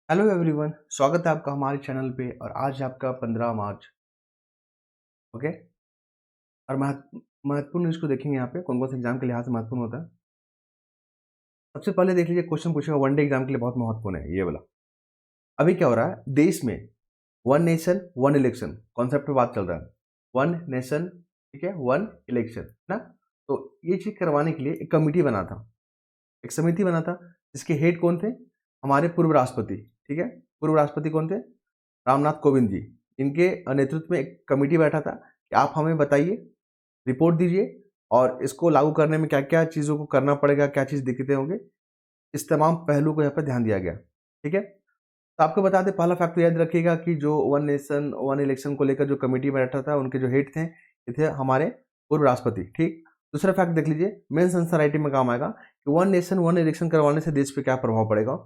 Hello everyone, स्वागत है आपका हमारे चैनल पे। और आज है आपका 15 मार्च। ओके। और महत्वपूर्ण न्यूज़ को देखेंगे यहाँ पे कौन कौन से एग्जाम के लिहाज से महत्वपूर्ण होता है। सबसे पहले देख लीजिए, क्वेश्चन पूछेगा वनडे एग्जाम के लिए बहुत महत्वपूर्ण है ये वाला। अभी क्या हो रहा है देश में? One nation one election concept पे बात चल रहा है। वन नेशन, ठीक है, वन इलेक्शन ना। तो ये चीज करवाने के लिए एक कमेटी बना था, एक समिति बना था, जिसके हेड कौन थे? हमारे पूर्व राष्ट्रपति। ठीक है, पूर्व राष्ट्रपति कौन थे? रामनाथ कोविंद जी। इनके नेतृत्व में एक कमेटी बैठा था कि आप हमें बताइए, रिपोर्ट दीजिए और इसको लागू करने में क्या क्या चीज़ों को करना पड़ेगा, क्या चीज़ दिक्कतें होंगे। इस तमाम पहलू को यहाँ पर ध्यान दिया गया। ठीक है, तो आपको बता दें, पहला फैक्ट याद रखिएगा कि जो वन नेशन वन इलेक्शन को लेकर जो कमेटी में बैठा था, उनके जो हेड थे ये थे हमारे पूर्व राष्ट्रपति। ठीक, दूसरा फैक्ट देख लीजिए, मेंस आंसर राइटिंग में काम आएगा कि वन नेशन वन इलेक्शन करवाने से देश पे क्या प्रभाव पड़ेगा,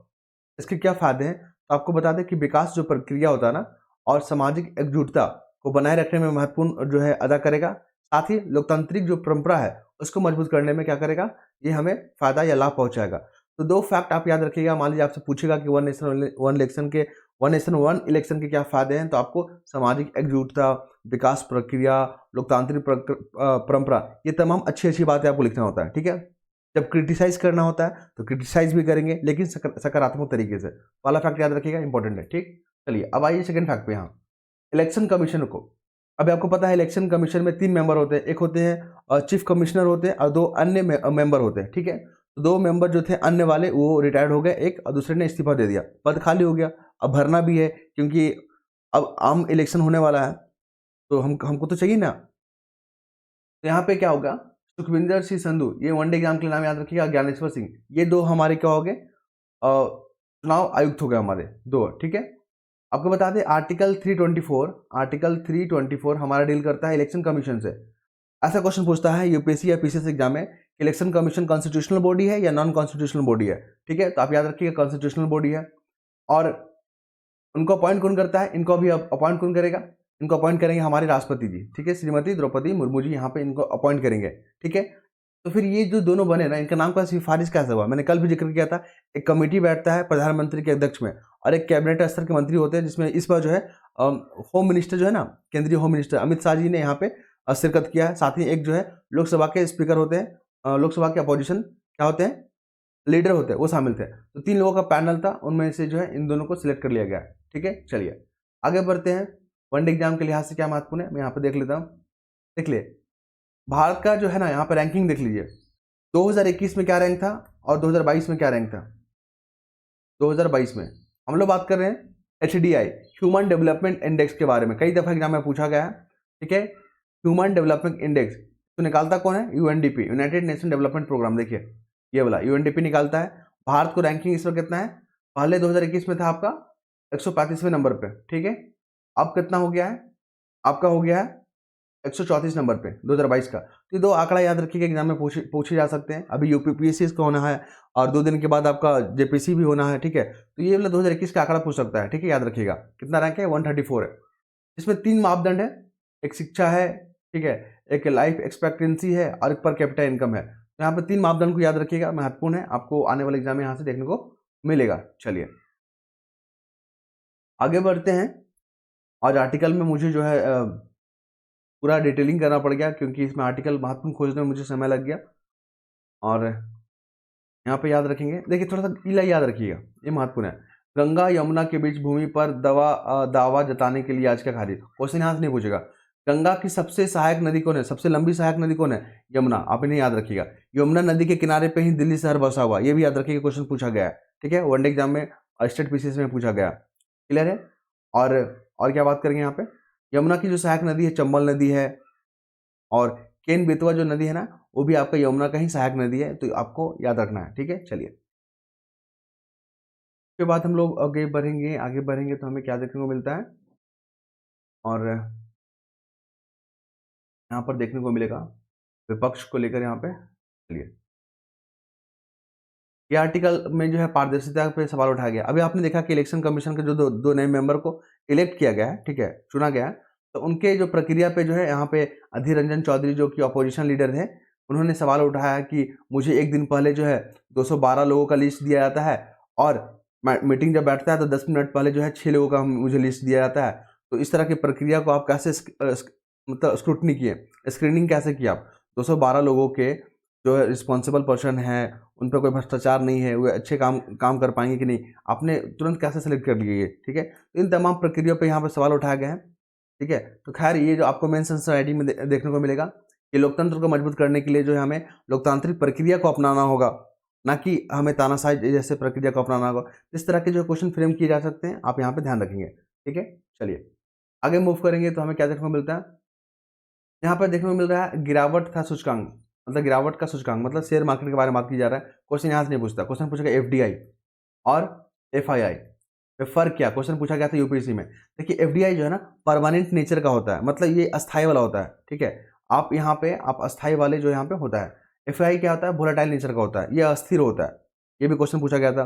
इसके क्या फायदे हैं। तो आपको बता दें कि विकास जो प्रक्रिया होता है ना, और सामाजिक एकजुटता को बनाए रखने में महत्वपूर्ण जो है अदा करेगा। साथ ही लोकतांत्रिक जो परंपरा है उसको मजबूत करने में क्या करेगा, ये हमें फायदा या लाभ पहुंचाएगा। तो दो फैक्ट आप याद रखिएगा। मान लीजिए आपसे पूछेगा कि वन नेशन वन इलेक्शन के क्या फायदे हैं, तो आपको सामाजिक एकजुटता, विकास प्रक्रिया, लोकतांत्रिक परंपरा, ये तमाम अच्छी अच्छी बातें आपको लिखना होता है। ठीक है, जब क्रिटिसाइज करना होता है तो क्रिटिसाइज भी करेंगे, लेकिन सकारात्मक तरीके से। वाला फैक्ट याद रखिएगा, इंपॉर्टेंट है। ठीक, चलिए अब आइए सेकंड फैक्ट पे। यहाँ इलेक्शन कमीशन को, अभी आपको पता है इलेक्शन कमीशन में 3 मेंबर होते हैं। एक होते हैं चीफ कमिश्नर होते हैं और 2 अन्य मेंबर होते हैं। ठीक है, तो 2 मेंबर जो थे अन्य वाले वो रिटायर्ड हो गए, एक और दूसरे ने इस्तीफा दे दिया, पद खाली हो गया। अब भरना भी है क्योंकि अब आम इलेक्शन होने वाला है, तो हमको तो चाहिए ना। तो यहाँ पे क्या होगा, सुखविंदर सिंह संधू, ये वनडे एग्जाम के नाम याद रखिएगा, ज्ञानेश्वर सिंह, ये 2 हमारे क्या हो गए, चुनाव आयुक्त हो गए हमारे 2। ठीक है, आपको बता दें आर्टिकल 324 हमारा डील करता है इलेक्शन कमीशन से। ऐसा क्वेश्चन पूछता है यूपीएससी या पीसीएस एग्जाम में, इलेक्शन कमीशन कॉन्स्टिट्यूशनल बॉडी है या नॉन कॉन्स्टिट्यूशनल बॉडी है। ठीक है, तो आप याद रखिएगा कॉन्स्टिट्यूशनल बॉडी है। और उनको अपॉइंट कौन करता है, इनको अभी अपॉइंट कौन करेगा? इनको अपॉइंट करेंगे हमारे राष्ट्रपति जी। ठीक है, श्रीमती द्रौपदी मुर्मू जी यहाँ पे इनको अपॉइंट करेंगे। ठीक है, तो फिर ये जो दोनों बने ना, इनका नाम का सिफारिश कैसे हुआ, मैंने कल भी जिक्र किया था। एक कमेटी बैठता है प्रधानमंत्री के अध्यक्ष में, और एक कैबिनेट स्तर के मंत्री होते हैं, जिसमें इस बार जो है होम मिनिस्टर जो है ना, केंद्रीय होम मिनिस्टर अमित शाह जी ने यहाँ पे शिरकत किया है। साथ ही एक जो है लोकसभा के स्पीकर होते हैं, लोकसभा के अपोजिशन क्या होते हैं, लीडर होते हैं, वो शामिल थे। तो 3 लोगों का पैनल था, उनमें से जो है इन दोनों को सिलेक्ट कर लिया गया। ठीक है, चलिए आगे बढ़ते हैं। वनडे एग्जाम के लिहाज से क्या महत्वपूर्ण है, मैं यहाँ पे देख लेता हूँ। देख लिए, भारत का जो है ना यहाँ पे रैंकिंग देख लीजिए, 2021 में क्या रैंक था और 2022 में क्या रैंक था। 2022 में हम लोग बात कर रहे हैं HDI, ह्यूमन डेवलपमेंट इंडेक्स के बारे में, कई दफा एग्जाम में पूछा गया है। ठीक है, ह्यूमन डेवलपमेंट इंडेक्स तो निकालता कौन है? UNDP, United Nation Development Programme. देखिए ये वाला UNDP निकालता है। भारत को रैंकिंग इस वक्त कितना है? पहले 2021 में था आपका 135वें नंबर पे। ठीक है, अब कितना हो गया है? आपका हो गया है 134 नंबर पे 2022 का। तो ये 2 आंकड़ा याद रखिएगा, एग्जाम में पूछे जा सकते हैं। अभी यूपीपीएससी का होना है और 2 दिन के बाद आपका जेपीसी भी होना है। ठीक है, तो ये वाला 2021 का आंकड़ा पूछ सकता है। ठीक है, याद रखिएगा कितना रैंक है, 134 है। इसमें 3 मापदंड है, एक शिक्षा है, ठीक है, एक लाइफ एक्सपेक्टेंसी है और एक पर कैपिटा इनकम है। तो यहाँ पे 3 मापदंड को याद रखिएगा, महत्वपूर्ण है, आपको आने वाले एग्जाम में यहाँ से देखने को मिलेगा। चलिए आगे बढ़ते हैं। आज आर्टिकल में मुझे जो है पूरा डिटेलिंग करना पड़ गया, क्योंकि इसमें आर्टिकल महत्वपूर्ण खोजने में मुझे समय लग गया। और यहाँ पे याद रखेंगे, देखिए थोड़ा सा इला याद रखिएगा, ये महत्वपूर्ण है। गंगा यमुना के बीच भूमि पर दावा जताने के लिए आज क्या खारिज। क्वेश्चन यहाँ से नहीं पूछेगा। गंगा की सबसे सहायक नदी कौन है, सबसे लंबी सहायक नदी कौन है? यमुना। आप इन्हें याद रखिएगा। यमुना नदी के किनारे पे ही दिल्ली शहर बसा हुआ, ये भी याद रखिएगा, क्वेश्चन पूछा गया है। ठीक है, वनडे एग्जाम में स्टेट पीसीएस में पूछा गया। क्लियर है? और क्या बात करेंगे यहाँ पे, यमुना की जो सहायक नदी है चंबल नदी है, और केन बेतवा जो नदी है ना, वो भी आपका यमुना का ही सहायक नदी है, तो आपको याद रखना है। ठीक है, चलिए उसके बाद हम लोग आगे बढ़ेंगे तो हमें क्या देखने को मिलता है, और यहाँ पर देखने को मिलेगा विपक्ष को लेकर। यहाँ पे चलिए, ये आर्टिकल में जो है पारदर्शिता पे सवाल उठाया गया। अभी आपने देखा कि इलेक्शन कमीशन के जो दो नए मेंबर को इलेक्ट किया गया है, ठीक है, चुना गया है, तो उनके जो प्रक्रिया पे जो है यहाँ पे अधीर रंजन चौधरी जो कि अपोजिशन लीडर थे, उन्होंने सवाल उठाया कि मुझे एक दिन पहले जो है 212 लोगों का लिस्ट दिया जाता है, और मीटिंग जब बैठता है तो 10 मिनट पहले जो है 6 लोगों का मुझे लिस्ट दिया जाता है। तो इस तरह की प्रक्रिया को आप कैसे मतलब स्क्रूटनी किए, स्क्रीनिंग कैसे किया आप? 212 लोगों के जो है रिस्पॉन्सिबल पर्सन हैं, उन पर कोई भ्रष्टाचार नहीं है, वो अच्छे काम कर पाएंगे कि नहीं, आपने तुरंत कैसे सेलेक्ट कर लिए ये, ठीक है? तो इन तमाम प्रक्रियाओं पे यहाँ पर सवाल उठाए गए हैं, ठीक है? तो खैर ये जो आपको मेंस आंसर राइटिंग में देखने को मिलेगा कि लोकतंत्र को मजबूत करने के लिए जो है हमें लोकतांत्रिक प्रक्रिया को अपनाना होगा, ना कि हमें तानाशाही जैसे प्रक्रिया को अपनाना होगा। इस तरह के जो क्वेश्चन फ्रेम किए जा सकते हैं, आप यहाँ पे ध्यान रखेंगे, ठीक है? चलिए आगे मूव करेंगे तो हमें क्या देखने को मिलता है? यहाँ पर देखने को मिल रहा है गिरावट था सूचकांक, मतलब गिरावट का सूचकांक, मतलब शेयर मार्केट के बारे में बात की जा रहा है। क्वेश्चन यहाँ से नहीं पूछता, क्वेश्चन पूछेगा एफडीआई और एफआईआई में फर्क क्या, क्वेश्चन पूछा गया था यूपीएससी में। देखिए एफडीआई जो है ना परमानेंट नेचर का होता है, मतलब ये अस्थाई वाला होता है, ठीक है? आप यहाँ पे आप अस्थाई वाले जो यहाँ पे होता है। एफआईआई क्या होता है? वोलेटाइल नेचर का होता है, ये अस्थिर होता है। ये भी क्वेश्चन पूछा गया था।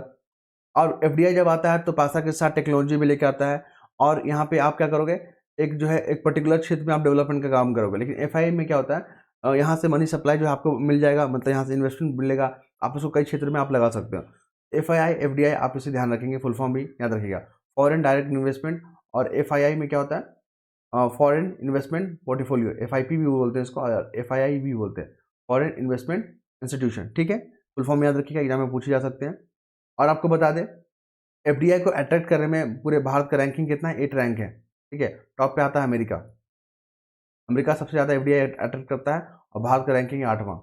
और एफडीआई जब आता है तो पैसा के साथ टेक्नोलॉजी भी लेके आता है, और यहाँ पे आप क्या करोगे, एक जो है एक पर्टिकुलर क्षेत्र में आप डेवलपमेंट का काम करोगे। लेकिन एफआईआई में क्या होता है, यहाँ से मनी सप्लाई जो है आपको मिल जाएगा, मतलब यहाँ से इन्वेस्टमेंट मिलेगा, आप उसको कई क्षेत्र में आप लगा सकते हो। एफआईआई एफडीआई आप इसे ध्यान रखेंगे, फुल फॉर्म भी याद रखिएगा, फॉरेन डायरेक्ट इन्वेस्टमेंट। और एफआईआई में क्या होता है, फॉरेन इन्वेस्टमेंट पोर्टफोलियो, एफआईपी भी बोलते हैं इसको, और एफआईआई भी बोलते हैं, फॉरेन इन्वेस्टमेंट इंस्टीट्यूशन, ठीक है? फुल फॉर्म याद रखिएगा, एग्जाम में पूछे जा सकते हैं। और आपको बता दें एफडीआई को अट्रैक्ट करने में पूरे भारत का रैंकिंग कितना है? 8 रैंक है, ठीक है? टॉप पे आता है अमेरिका। अमेरिका सबसे ज़्यादा एफडीआई अट्रैक्ट करता है, और भारत का रैंकिंग है 8वां,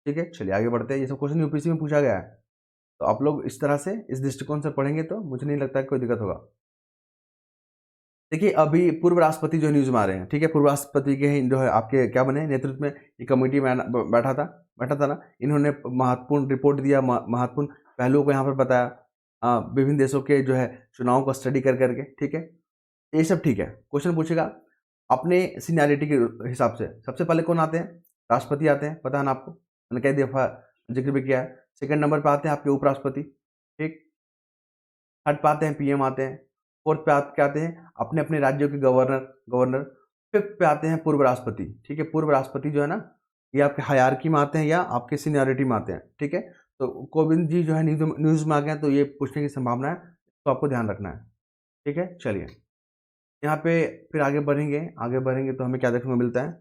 ठीक है? चलिए आगे बढ़ते हैं। ये सब क्वेश्चन यूपीएससी में पूछा गया है, तो आप लोग इस तरह से इस दृष्टिकोण से पढ़ेंगे तो मुझे नहीं लगता है कोई दिक्कत होगा। देखिए अभी पूर्व राष्ट्रपति जो न्यूज़ में आ रहे हैं, ठीक है? पूर्व राष्ट्रपति के ही जो है आपके क्या बने नेतृत्व में ये कमेटी में बैठा था ना, इन्होंने महत्वपूर्ण रिपोर्ट दिया, महत्वपूर्ण पहलुओं को यहाँ पर बताया, विभिन्न देशों के जो है चुनावों को स्टडी कर करके, ठीक है? ये सब ठीक है। क्वेश्चन पूछेगा अपने सीनियरिटी के हिसाब से, सबसे पहले कौन आते हैं? राष्ट्रपति आते हैं, पता है ना आपको, मैंने कई दफा जिक्र भी किया है। सेकंड नंबर पे आते हैं आपके उपराष्ट्रपति, ठीक। थर्ड पे आते हैं पीएम आते हैं। फोर्थ पे क्या आते हैं? अपने अपने राज्यों के गवर्नर। फिफ्थ पे आते हैं पूर्व राष्ट्रपति, ठीक है? पूर्व राष्ट्रपति जो है ना, ये आपके हायरार्की में आते हैं या आपके सीनियरिटी में आते हैं, ठीक है? तो कोविंद जी जो है न्यूज़ में आ गए हैं, तो ये पूछने की संभावना है, तो आपको ध्यान रखना है, ठीक है? चलिए यहाँ पे फिर आगे बढ़ेंगे तो हमें क्या देखने को मिलता है?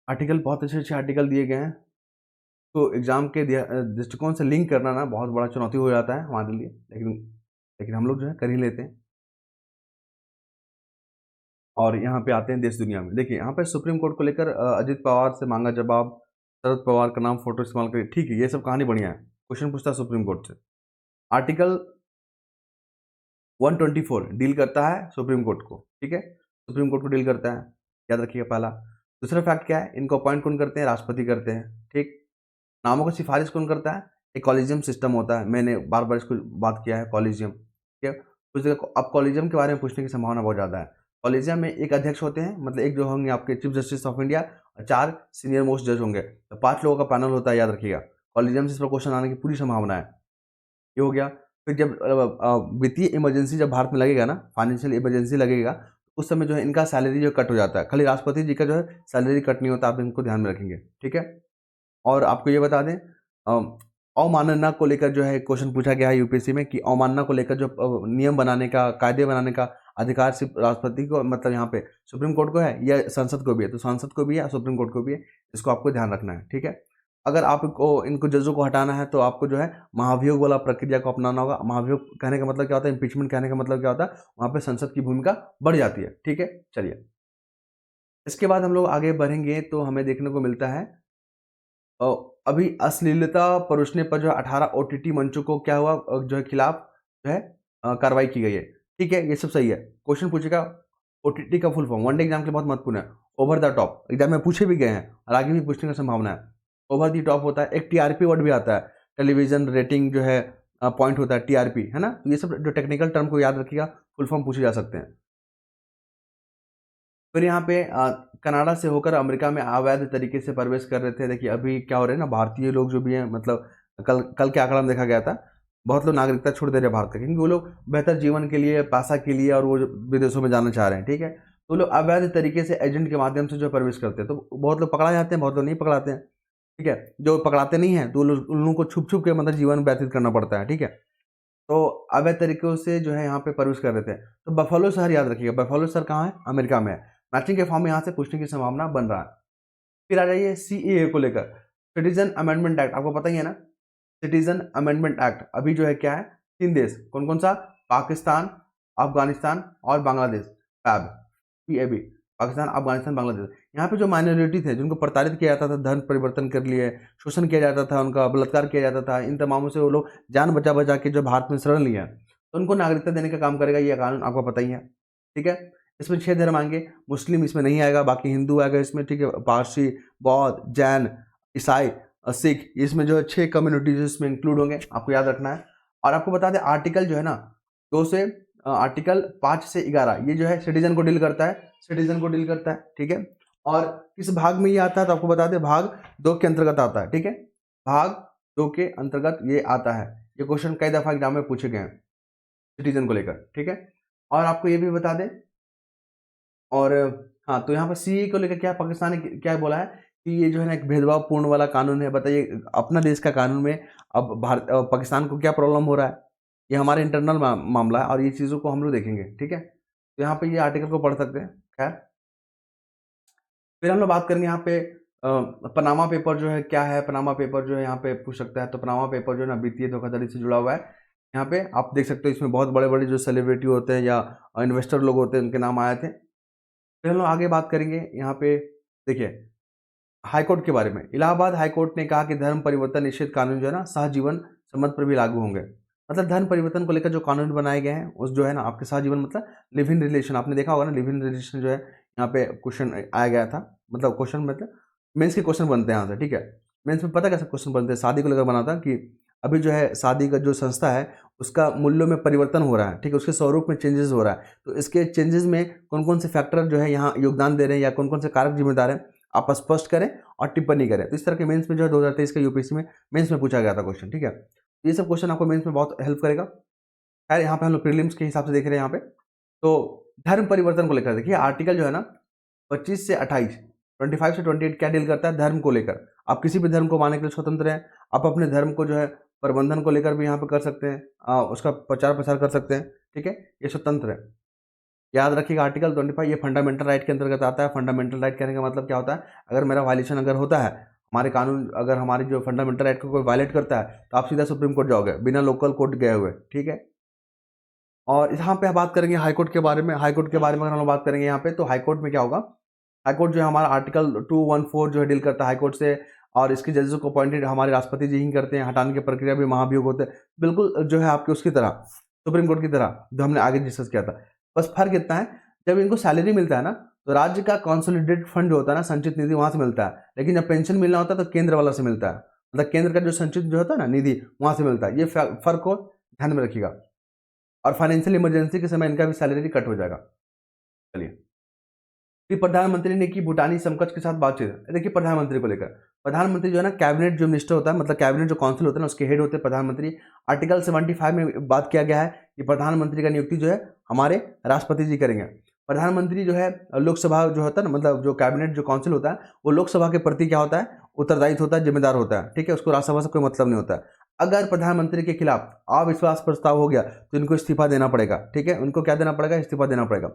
आर्टिकल, बहुत अच्छे अच्छे आर्टिकल दिए गए हैं, तो एग्जाम के दृष्टिकोण से लिंक करना ना बहुत बड़ा चुनौती हो जाता है हमारे लिए, लेकिन हम लोग जो है कर ही लेते हैं। और यहाँ पे आते हैं देश दुनिया में। देखिए यहाँ पे सुप्रीम कोर्ट को लेकर अजित पवार से मांगा जवाब, शरद पवार का नाम फोटो इस्तेमाल करिए, ठीक है? ये सब कहानी बढ़िया है, क्वेश्चन पूछता है सुप्रीम कोर्ट से। आर्टिकल 124 डील करता है सुप्रीम कोर्ट को, ठीक है? सुप्रीम कोर्ट को डील करता है, याद रखिएगा पहला। दूसरा फैक्ट क्या है? इनको अपॉइंट कौन करते हैं? राष्ट्रपति करते हैं, ठीक। नामों की सिफारिश कौन करता है? एक कॉलेजियम सिस्टम होता है, मैंने बार बार इसको बात किया है, कॉलेजियम, ठीक है? कुछ जगह अब कॉलेजियम के बारे में पूछने की संभावना बहुत ज़्यादा है। कॉलेजियम में एक अध्यक्ष होते हैं, मतलब एक जो होंगे आपके चीफ जस्टिस ऑफ इंडिया, और 4 सीनियर मोस्ट जज होंगे, तो 5 लोगों का पैनल होता है, याद रखिएगा। कॉलेजियम से इस पर क्वेश्चन आने की पूरी संभावना है, ये हो गया। फिर जब वित्तीय इमरजेंसी जब भारत में लगेगा ना, फाइनेंशियल इमरजेंसी लगेगा, उस समय जो है इनका सैलरी जो कट हो जाता है। खाली राष्ट्रपति जी का जो है सैलरी कट नहीं होता, आप इनको ध्यान में रखेंगे, ठीक है? और आपको ये बता दें अवमानना को लेकर जो है क्वेश्चन पूछा गया है यूपीएससी में, कि अवमानना को लेकर जो नियम बनाने का, कायदे बनाने का अधिकार सिर्फ राष्ट्रपति को, मतलब यहाँ पे सुप्रीम कोर्ट को है या संसद को भी है? तो संसद को भी है, सुप्रीम कोर्ट को भी है, इसको आपको ध्यान रखना है, ठीक है? अगर आपको इनको जजों को हटाना है तो आपको जो है महाभियोग वाला प्रक्रिया को अपनाना होगा। महाभियोग कहने का मतलब क्या होता है? इम्पीचमेंट कहने का मतलब क्या होता है? वहाँ पे संसद की भूमिका बढ़ जाती है, ठीक है? चलिए इसके बाद हम लोग आगे बढ़ेंगे तो हमें देखने को मिलता है अ, अभी अश्लीलता परोसने पर जो 18 ओटीटी मंचों को क्या हुआ, जो है खिलाफ जो है कार्रवाई की गई है, ठीक है? ये सब सही है। क्वेश्चन पूछेगा ओटीटी का फुल फॉर्म, वनडे एग्जाम के लिए बहुत महत्वपूर्ण है। ओवर द टॉप, एग्जाम में पूछे भी गए हैं और आगे भी पूछने की संभावना है। ओवर दी टॉप होता है, एक टीआरपी वर्ड भी आता है, टेलीविजन रेटिंग जो है पॉइंट होता है, टीआरपी, है ना? तो ये सब जो टेक्निकल टर्म को याद रखिएगा, फुल फॉर्म पूछे जा सकते हैं। फिर यहाँ पे कनाडा से होकर अमेरिका में अवैध तरीके से प्रवेश कर रहे थे। देखिए अभी क्या हो रहा है ना, भारतीय लोग जो भी हैं, मतलब कल के आंकड़ा में देखा गया था, बहुत लोग नागरिकता छोड़ दे रहे हैं भारत का, क्योंकि वो लोग बेहतर जीवन के लिए, पैसा के लिए, और वो विदेशों में जाना चाह रहे हैं, ठीक है? तो वो लोग अवैध तरीके से एजेंट के माध्यम से जो प्रवेश करते हैं, तो बहुत लोग पकड़ा जाते हैं, बहुत लोग नहीं पकड़ाते हैं। ठीक है, जो पकड़ाते नहीं हैं तो उन लोगों को छुप छुप के मतलब जीवन व्यतीत करना पड़ता है। ठीक है, तो अवैध तरीकों से जो है यहाँ पे प्रवेश कर रहे थे। तो बफेलो शहर याद रखिएगा, बफेलो शहर कहाँ है? अमेरिका में है। मैचिंग के फॉर्म में यहाँ से पूछने की संभावना बन रहा है। फिर आ जाइए सीएए को लेकर, सिटीजन अमेंडमेंट एक्ट, आपको पता ही है ना, सिटीजन अमेंडमेंट एक्ट अभी जो है क्या है, 3 देश, कौन कौन सा? पाकिस्तान, अफगानिस्तान और बांग्लादेश, पैब, पीएबी, पाकिस्तान, अफगानिस्तान, बांग्लादेश। यहाँ पे जो माइनॉरिटी थे, जिनको प्रताड़ित किया जाता था, धर्म परिवर्तन कर लिए, शोषण किया जाता था, उनका बलात्कार किया जाता था, इन तमामों से वो लोग जान बचा बचा के जो भारत में शरण लिया, तो उनको नागरिकता देने का काम करेगा ये कानून, आपको पता ही है। ठीक है, इसमें 6 धर्म आएंगे, मुस्लिम इसमें नहीं आएगा, बाकी हिंदू आएगा इसमें। ठीक है, पारसी, बौद्ध, जैन, ईसाई, सिख, इसमें जो है 6 कम्युनिटीज इसमें इंक्लूड होंगे, आपको याद रखना है। और आपको बता दें आर्टिकल जो है ना 2 से आर्टिकल 5 से 11 ये जो है सिटीजन को डील करता है, सिटीजन को डील करता है। ठीक है, और किस भाग में ये आता है तो आपको बता दें भाग 2 के अंतर्गत आता है। ठीक है, भाग 2 के अंतर्गत ये आता है। ये क्वेश्चन कई दफा एग्जाम में पूछे गए हैं सिटीजन को लेकर। ठीक है, और आपको ये भी बता दें, और हाँ, तो यहाँ पर सीए को लेकर क्या पाकिस्तान ने क्या बोला है कि ये जो है ना एक भेदभावपूर्ण वाला कानून है। बताइए, अपना देश का कानून में अब पाकिस्तान को क्या प्रॉब्लम हो रहा है? ये हमारे इंटरनल मामला है और ये चीज़ों को हम लोग देखेंगे। ठीक है, तो यहाँ पे ये आर्टिकल को पढ़ सकते हैं। खैर, फिर हम लोग बात करेंगे यहाँ पे पनामा पेपर जो है क्या है। पनामा पेपर जो है यहाँ पे पूछ सकता है। तो पनामा पेपर जो है ना वित्तीय धोखाधड़ी से जुड़ा हुआ है। यहाँ पे आप देख सकते हो, इसमें बहुत बड़े बड़े जो सेलिब्रिटी होते हैं या इन्वेस्टर लोग होते हैं, उनके नाम आए थे। फिर हम लोग आगे बात करेंगे यहाँ पे, देखिए हाईकोर्ट के बारे में। इलाहाबाद हाईकोर्ट ने कहा कि धर्म परिवर्तन निषेध कानून जो है ना सहजीवन संबंध पर भी लागू होंगे। मतलब धर्म परिवर्तन को लेकर जो कानून बनाए गए हैं उस जो है ना आपके सहजीवन मतलब लिव इन रिलेशन, आपने देखा होगा ना, लिव इन रिलेशन जो है यहाँ पे क्वेश्चन आया गया था। मतलब क्वेश्चन मतलब मेंस के क्वेश्चन बनते हैं यहाँ से। ठीक है, मेंस में पता कैसे क्वेश्चन बनते हैं, शादी को लेकर बना था कि अभी जो है शादी का जो संस्था है उसका मूल्यों में परिवर्तन हो रहा है। ठीक है, उसके स्वरूप में चेंजेस हो रहा है। तो इसके चेंजेस में कौन कौन से फैक्टर जो है यहाँ योगदान दे रहे हैं या कौन कौन से कारक जिम्मेदार हैं, आप स्पष्ट करें और टिप्पणी करें। तो इस तरह के मेंस में जो है 2023 का यूपीएससी में मेंस में पूछा गया था क्वेश्चन। ठीक है, ये सब क्वेश्चन आपको मेंस में बहुत हेल्प करेगा। खैर, यहाँ पे हम लोग प्रीलिम्स के हिसाब से देख रहे हैं यहाँ पे। तो धर्म परिवर्तन को लेकर देखिए आर्टिकल जो है ना 25 से 28, 25 से 28 क्या डील करता है? धर्म को लेकर। आप किसी भी धर्म को मानने के लिए स्वतंत्र हैं। आप अपने धर्म को जो है प्रबंधन को लेकर भी यहाँ पे कर सकते हैं, उसका प्रचार प्रसार कर सकते हैं। ठीक है, ये स्वतंत्र है। याद रखिएगा आर्टिकल 25 ये फंडामेंटल राइट के अंतर्गत आता है। फंडामेंटल राइट कहने का मतलब क्या होता है? अगर मेरा वायलेशन अगर होता है, हमारे कानून अगर हमारी जो फंडामेंटल राइट को कोई वायलेट करता है तो आप सीधा सुप्रीम कोर्ट जाओगे बिना लोकल कोर्ट गए हुए। ठीक है, और यहाँ पे बात करेंगे हाईकोर्ट के बारे में। हाईकोर्ट के बारे में अगर हम लोग बात करेंगे यहाँ पे, तो हाईकोर्ट में क्या होगा? हाईकोर्ट जो है हमारा आर्टिकल 214 जो है डील करता है हाईकोर्ट से, और इसके जजेस को अपॉइंटेड हमारे राष्ट्रपति जी ही करते हैं। हटाने की प्रक्रिया भी महाभियोग होते हैं, बिल्कुल जो है आपके उसकी तरह, सुप्रीम कोर्ट की तरह, जो हमने आगे डिस्कस किया था। बस फर्क इतना है, जब इनको सैलरी मिलता है ना तो राज्य का कंसोलिडेटेड फंड जो होता है ना, संचित निधि, वहां से मिलता है। लेकिन जब पेंशन मिलना होता है तो केंद्र वाला से मिलता है, मतलब केंद्र का जो संचित जो होता है ना निधि, वहां से मिलता है। ये फर्क को ध्यान में रखिएगा। और फाइनेंशियल इमरजेंसी के समय इनका भी सैलरी कट हो जाएगा। चलिए, फिर प्रधानमंत्री ने की भूटानी समकक्ष के साथ बातचीत। देखिए प्रधानमंत्री को लेकर, प्रधानमंत्री जो है ना कैबिनेट जो मिनिस्टर होता है, मतलब कैबिनेट जो काउंसिल होता है ना उसके हेड होते हैं प्रधानमंत्री। आर्टिकल 75 में बात किया गया है कि प्रधानमंत्री का नियुक्ति जो है हमारे राष्ट्रपति जी करेंगे। प्रधानमंत्री जो है लोकसभा जो होता है ना, मतलब जो कैबिनेट जो काउंसिल होता है वो लोकसभा के प्रति क्या होता है? उत्तरदायित्व होता है, जिम्मेदार होता है। ठीक है, उसको राज्यसभा से कोई मतलब नहीं होता है। अगर प्रधानमंत्री के खिलाफ अविश्वास प्रस्ताव हो गया तो इनको इस्तीफा देना पड़ेगा। ठीक है, उनको क्या देना पड़ेगा? इस्तीफा देना पड़ेगा।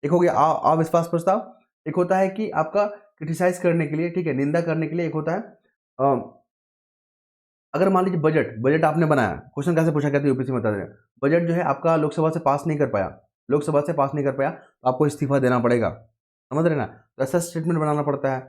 एक हो गया अविश्वास प्रस्ताव, एक होता है कि आपका क्रिटिसाइज करने के लिए, ठीक है, निंदा करने के लिए। एक होता है अगर मान लीजिए बजट आपने बनाया, क्वेश्चन कैसे पूछा गया था यूपीएससी में बता दें, बजट जो है आपका लोकसभा से पास नहीं कर पाया, लोकसभा से पास नहीं कर पाया तो आपको इस्तीफा देना पड़ेगा। समझ रहे ना? तो ऐसा स्टेटमेंट बनाना पड़ता है।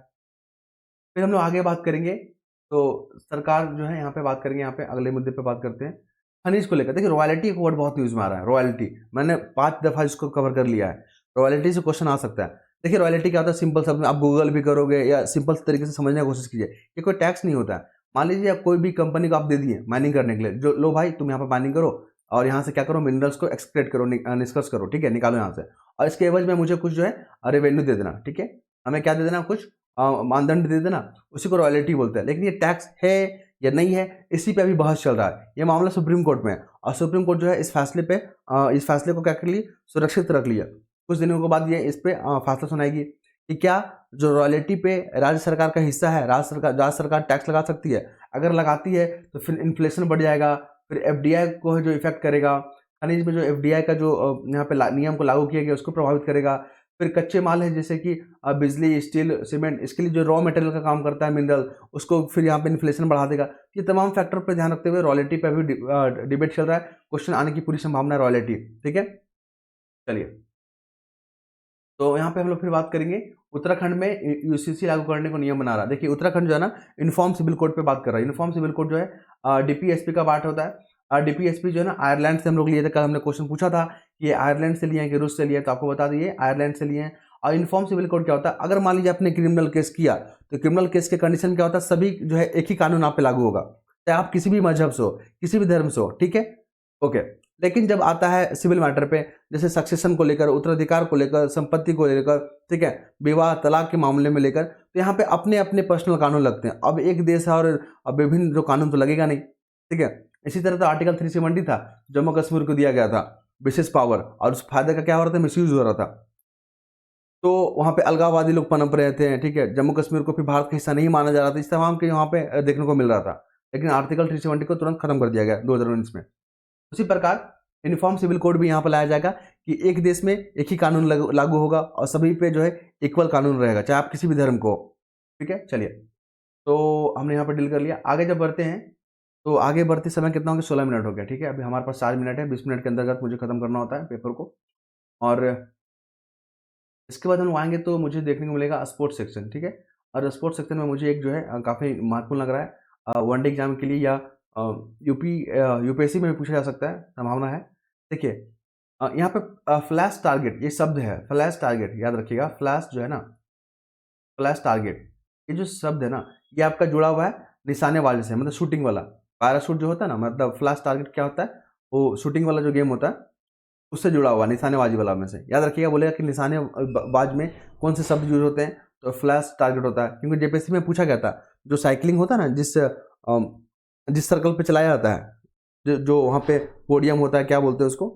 फिर हम लोग आगे बात करेंगे, तो सरकार जो है यहाँ पे बात करेंगे, यहाँ पे अगले मुद्दे पे बात करते हैं खनिज को लेकर। देखिए रॉयल्टी का वर्ड बहुत यूज में आ रहा है, रॉयल्टी, मैंने 5 दफा इसको कवर कर लिया है। रॉयल्टी से क्वेश्चन आ सकता है। देखिए रॉयल्टी क्या होता है? सिंपल शब्द में आप गूगल भी करोगे या सिंपल तरीके से समझने की कोशिश कीजिए। ये कोई टैक्स नहीं होता है। मान लीजिए आप कोई भी कंपनी को आप दे दिए माइनिंग करने के लिए, जो लो भाई तुम यहाँ पर माइनिंग करो और यहाँ से क्या करो, मिनरल्स को एक्सट्रैक्ट करो, निष्कर्ष करो, ठीक है, निकालो यहाँ से, और इसके एवज में मुझे कुछ जो है रेवेन्यू दे देना। ठीक है, हमें क्या दे देना? कुछ मानदंड दे देना, उसी को रॉयल्टी बोलते हैं। लेकिन ये टैक्स है या नहीं है, इसी पे अभी बहस चल रहा है। ये मामला सुप्रीम कोर्ट में है और सुप्रीम कोर्ट जो है इस फैसले को क्या कर लिए? सुरक्षित रख लिया। कुछ दिनों के बाद ये इस पे फैसला सुनाएगी कि क्या जो रॉयल्टी पे राज्य सरकार का हिस्सा है, राज्य सरकार टैक्स लगा सकती है। अगर लगाती है तो फिर इन्फ्लेशन बढ़ जाएगा, फिर एफडीआई को जो इफेक्ट करेगा, खनिज में जो एफडीआई का जो यहाँ पे नियम को लागू किया गया उसको प्रभावित करेगा। फिर कच्चे माल है जैसे कि बिजली, स्टील, सीमेंट, इसके लिए जो रॉ मटेरियल का काम करता है मिनरल, उसको फिर यहाँ पे इन्फ्लेशन बढ़ा देगा। ये तमाम फैक्टर पर ध्यान रखते हुए रॉयल्टी पे अभी डिबेट चल रहा है। क्वेश्चन आने की पूरी संभावना है रॉयल्टी। ठीक है, चलिए तो यहाँ पे हम लोग फिर बात करेंगे उत्तराखंड में यूसीसी लागू करने को नियम बना रहा है। देखिए उत्तराखंड जो है ना यूनिफॉर्म सिविल कोड पे बात कर रहा है। यूनिफॉर्म सिविल कोड जो है डीपीएसपी का पार्ट होता है। डीपीएसपी जो है ना आयरलैंड से हम लोग लिए थे। कल हमने क्वेश्चन पूछा था कि आयरलैंड से लिए हैं कि रूस से लिए हैं, तो आपको बता दिए आयरलैंड से लिए हैं। और यूनिफॉर्म सिविल कोड क्या होता है, अगर मान लीजिए आपने क्रिमिनल केस किया तो क्रिमिनल केस के कंडीशन क्या होता है, सभी जो है एक ही कानून आप पे लागू होगा, चाहे आप किसी भी मजहब से हो, किसी भी धर्म से हो। ठीक है, ओके। लेकिन जब आता है सिविल मैटर पे, जैसे सक्सेशन को लेकर, उत्तराधिकार को लेकर, संपत्ति को लेकर, ठीक है, विवाह तलाक के मामले में लेकर, तो यहाँ पे अपने अपने पर्सनल कानून लगते हैं। अब एक देश है और अब विभिन्न जो कानून तो लगेगा नहीं। ठीक है, इसी तरह तो आर्टिकल 370 था, जम्मू कश्मीर को दिया गया था विशेष पावर, और उस फायदे का क्या हो रहा था, मिसयूज हो रहा था। तो वहाँ पे अलगाववादी लोग पनप रहे थे। ठीक है, जम्मू कश्मीर को फिर भारत का हिस्सा नहीं माना जा रहा था, इस तमाम के यहाँ पे देखने को मिल रहा था। लेकिन आर्टिकल 370 को तुरंत खत्म कर दिया गया 2019 में। उसी प्रकार यूनिफॉर्म सिविल कोड भी यहाँ पर लाया जाएगा कि एक देश में एक ही कानून लागू होगा और सभी पे जो है इक्वल कानून रहेगा, चाहे आप किसी भी धर्म को। ठीक है, चलिए तो हमने यहाँ पर डील कर लिया। आगे जब बढ़ते हैं तो आगे बढ़ते समय कितना हो गया, 16 मिनट हो गया। ठीक है, अभी हमारे पास 4 मिनट है, 20 मिनट के अंतर्गत मुझे खत्म करना होता है पेपर को। और इसके बाद हम आएंगे तो मुझे देखने को मिलेगा स्पोर्ट्स सेक्शन। ठीक है, और स्पोर्ट्स सेक्शन में मुझे एक जो है काफ़ी महत्वपूर्ण लग रहा है, वनडे एग्जाम के लिए या यूपीएससी में भी पूछा जा सकता है, संभावना है। देखिए यहाँ पे फ्लैश टारगेट ये शब्द है, फ्लैश टारगेट याद रखिएगा। फ्लैश जो है ना, फ्लैश टारगेट ये जो शब्द है ना, ये आपका जुड़ा हुआ है निशानेबाजी से, मतलब शूटिंग वाला। पैराशूट जो होता है ना, मतलब फ्लैश टारगेट क्या होता है, वो शूटिंग वाला जो गेम होता है उससे जुड़ा हुआ, निशानेबाजी वाला में से। याद रखिएगा, बोलेगा कि निशानेबाज में कौन से शब्द यूज होते हैं, तो फ्लैश टारगेट होता है। क्योंकि जेपीएससी में पूछा गया था, जो साइकिलिंग होता है ना, जिस सर्कल पे चलाया जाता है, जो वहाँ पे पोडियम होता है, क्या बोलते हैं उसको,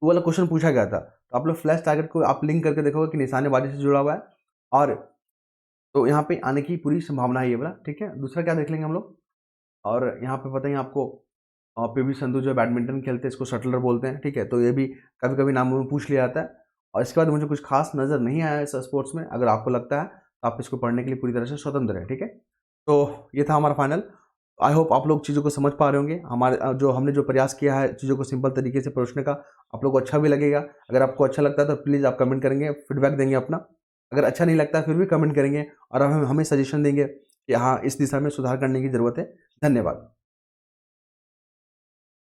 वो वाला क्वेश्चन पूछा गया था। तो आप लोग फ्लैश टारगेट को आप लिंक करके देखोगे कि निशानेबाजी से जुड़ा हुआ है, और तो यहाँ पे आने की पूरी संभावना है ये वाला। ठीक है, दूसरा क्या देख लेंगे हम लोग, और यहाँ पे पता ही आपको पीवी संधू जो बैडमिंटन खेलते हैं, इसको शटलर बोलते हैं। ठीक है, तो ये भी कभी कभी नाम में पूछ लिया जाता है। और इसके बाद मुझे कुछ खास नज़र नहीं आया इस स्पोर्ट्स में। अगर आपको लगता है तो आप इसको पढ़ने के लिए पूरी तरह से स्वतंत्र है। ठीक है, तो ये था हमारा फाइनल। आई होप आप लोग चीज़ों को समझ पा रहे होंगे। हमारे जो हमने जो प्रयास किया है चीज़ों को सिंपल तरीके से परोसने का, आप लोग को अच्छा भी लगेगा। अगर आपको अच्छा लगता है तो प्लीज़ आप कमेंट करेंगे, फीडबैक देंगे अपना। अगर अच्छा नहीं लगता है फिर भी कमेंट करेंगे और हमें सजेशन देंगे कि हाँ, इस दिशा में सुधार करने की ज़रूरत है। धन्यवाद।